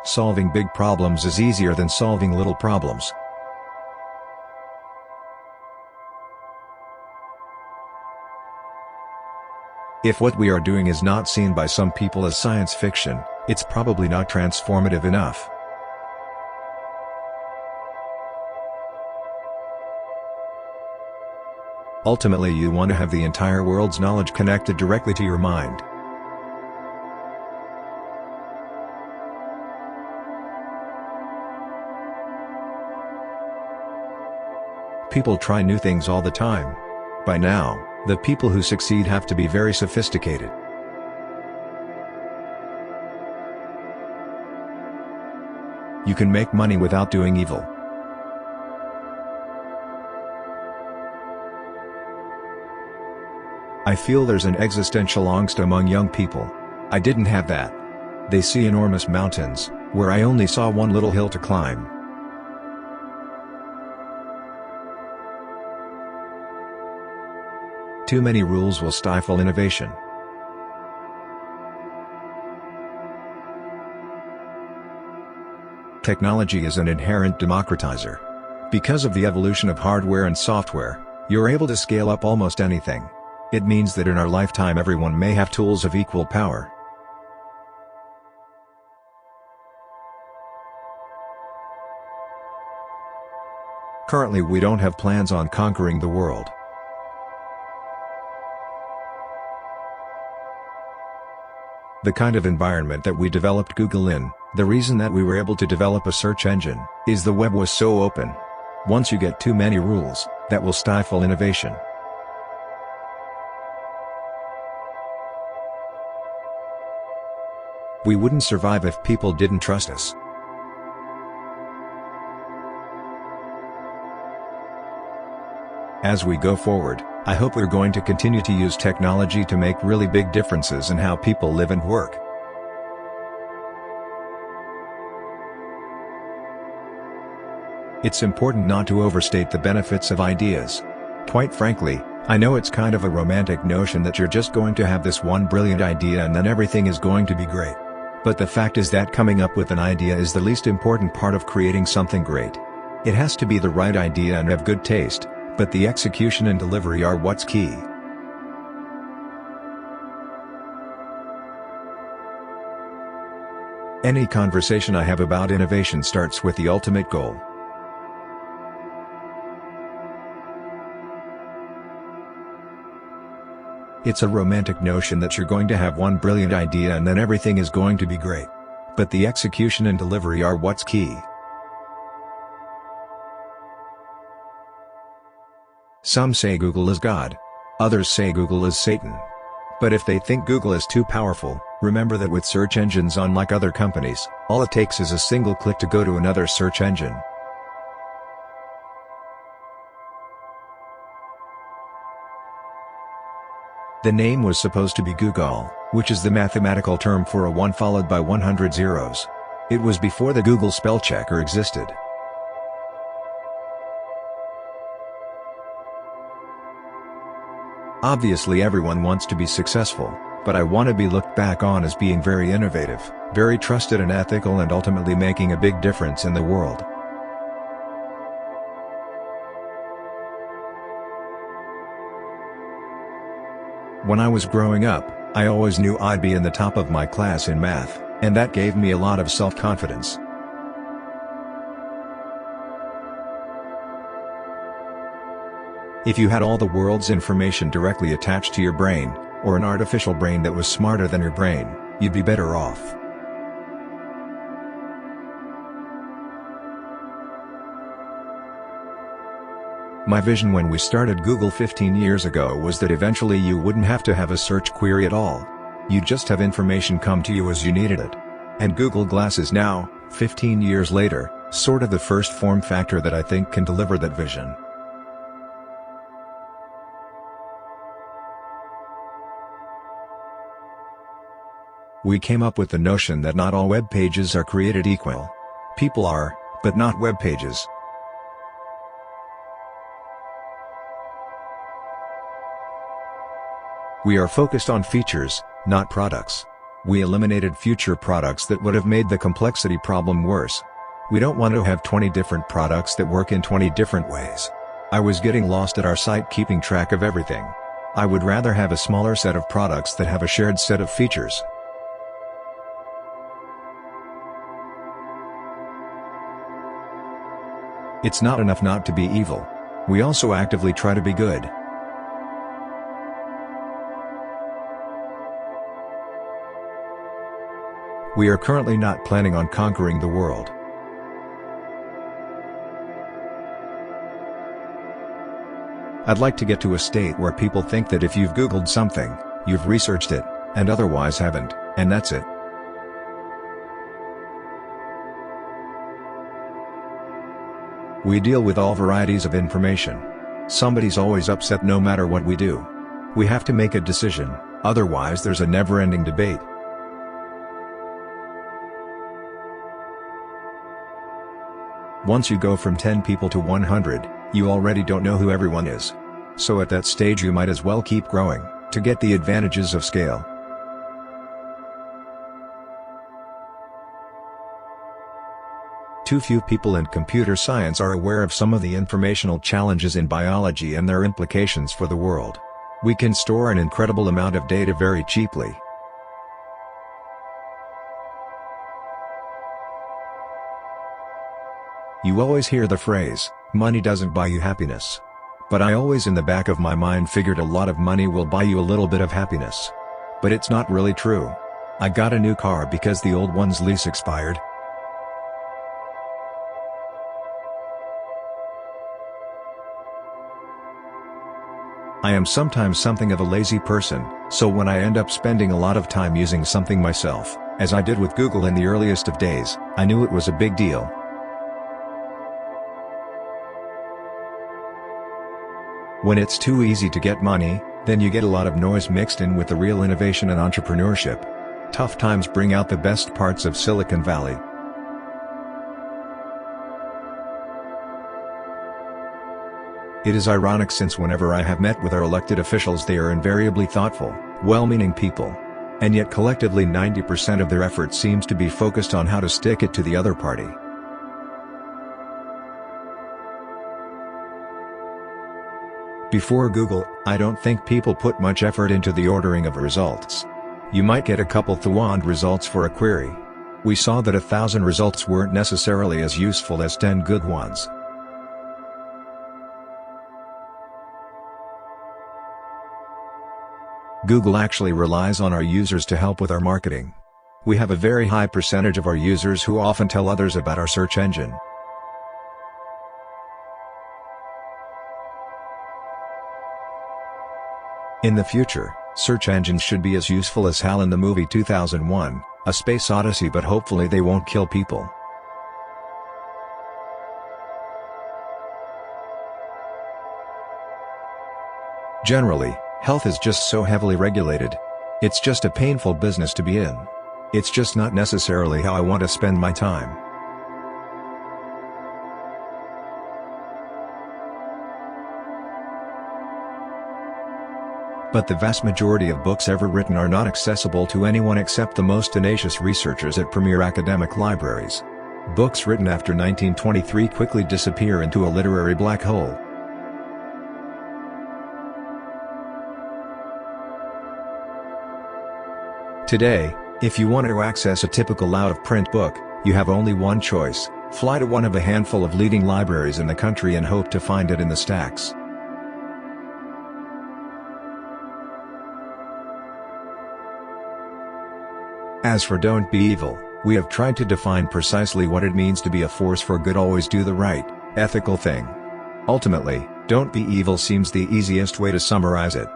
Solving big problems is easier than solving little problems. If what we are doing is not seen by some people as science fiction, it's probably not transformative enough. Ultimately, you want to have the entire world's knowledge connected directly to your mind. People try new things all the time. By now, the people who succeed have to be very sophisticated. You can make money without doing evil. I feel there's an existential longst among young people. I didn't have that. They see enormous mountains, where I only saw one little hill to climb. Too many rules will stifle innovation. Technology is an inherent democratizer. Because of the evolution of hardware and software, you're able to scale up almost anything. It means that in our lifetime everyone may have tools of equal power. Currently we don't have plans on conquering the world. The kind of environment that we developed Google in, the reason that we were able to develop a search engine, is the web was so open. Once you get too many rules, that will stifle innovation. We wouldn't survive if people didn't trust us. As we go forward, I hope we're going to continue to use technology to make really big differences in how people live and work. It's important not to overstate the benefits of ideas. Quite frankly, I know it's kind of a romantic notion that you're just going to have this one brilliant idea and then everything is going to be great. But the fact is that coming up with an idea is the least important part of creating something great. It has to be the right idea and have good taste, but the execution and delivery are what's key. Any conversation I have about innovation starts with the ultimate goal. It's a romantic notion that you're going to have one brilliant idea and then everything is going to be great. But the execution and delivery are what's key. Some say Google is God. Others say Google is Satan. But if they think Google is too powerful, remember that with search engines, unlike other companies, all it takes is a single click to go to another search engine. The name was supposed to be Google, which is the mathematical term for a 1 followed by 100 zeros. It was before the Google spell checker existed. Obviously everyone wants to be successful, but I want to be looked back on as being very innovative, very trusted and ethical, and ultimately making a big difference in the world. When I was growing up, I always knew I'd be in the top of my class in math, and that gave me a lot of self-confidence. If you had all the world's information directly attached to your brain, or an artificial brain that was smarter than your brain, you'd be better off. My vision when we started Google 15 years ago was that eventually you wouldn't have to have a search query at all. You'd just have information come to you as you needed it. And Google Glass is now, 15 years later, sort of the first form factor that I think can deliver that vision. We came up with the notion that not all web pages are created equal. People are, but not web pages. We are focused on features, not products. We eliminated future products that would have made the complexity problem worse. We don't want to have 20 different products that work in 20 different ways. I was getting lost at our site keeping track of everything. I would rather have a smaller set of products that have a shared set of features. It's not enough not to be evil. We also actively try to be good. We are currently not planning on conquering the world. I'd like to get to a state where people think that if you've Googled something, you've researched it, and otherwise haven't, and that's it. We deal with all varieties of information. Somebody's always upset no matter what we do. We have to make a decision, otherwise there's a never-ending debate. Once you go from 10 people to 100, you already don't know who everyone is. So at that stage you might as well keep growing, to get the advantages of scale. Too few people in computer science are aware of some of the informational challenges in biology and their implications for the world. We can store an incredible amount of data very cheaply. You always hear the phrase, money doesn't buy you happiness. But I always in the back of my mind figured a lot of money will buy you a little bit of happiness. But it's not really true. I got a new car because the old one's lease expired. I am sometimes something of a lazy person, so when I end up spending a lot of time using something myself, as I did with Google in the earliest of days, I knew it was a big deal. When it's too easy to get money, then you get a lot of noise mixed in with the real innovation and entrepreneurship. Tough times bring out the best parts of Silicon Valley. It is ironic since whenever I have met with our elected officials they are invariably thoughtful, well-meaning people. And yet collectively 90% of their effort seems to be focused on how to stick it to the other party. Before Google, I don't think people put much effort into the ordering of results. You might get a couple thousand results for a query. We saw that 1,000 results weren't necessarily as useful as 10 good ones. Google actually relies on our users to help with our marketing. We have a very high percentage of our users who often tell others about our search engine. In the future, search engines should be as useful as HAL in the movie 2001, A Space Odyssey, but hopefully they won't kill people. Generally, health is just so heavily regulated. It's just a painful business to be in. It's just not necessarily how I want to spend my time. But the vast majority of books ever written are not accessible to anyone except the most tenacious researchers at premier academic libraries. Books written after 1923 quickly disappear into a literary black hole. Today, if you want to access a typical out-of-print book, you have only one choice: fly to one of a handful of leading libraries in the country and hope to find it in the stacks. As for Don't Be Evil, we have tried to define precisely what it means to be a force for good. Always do the right, ethical thing. Ultimately, Don't Be Evil seems the easiest way to summarize it.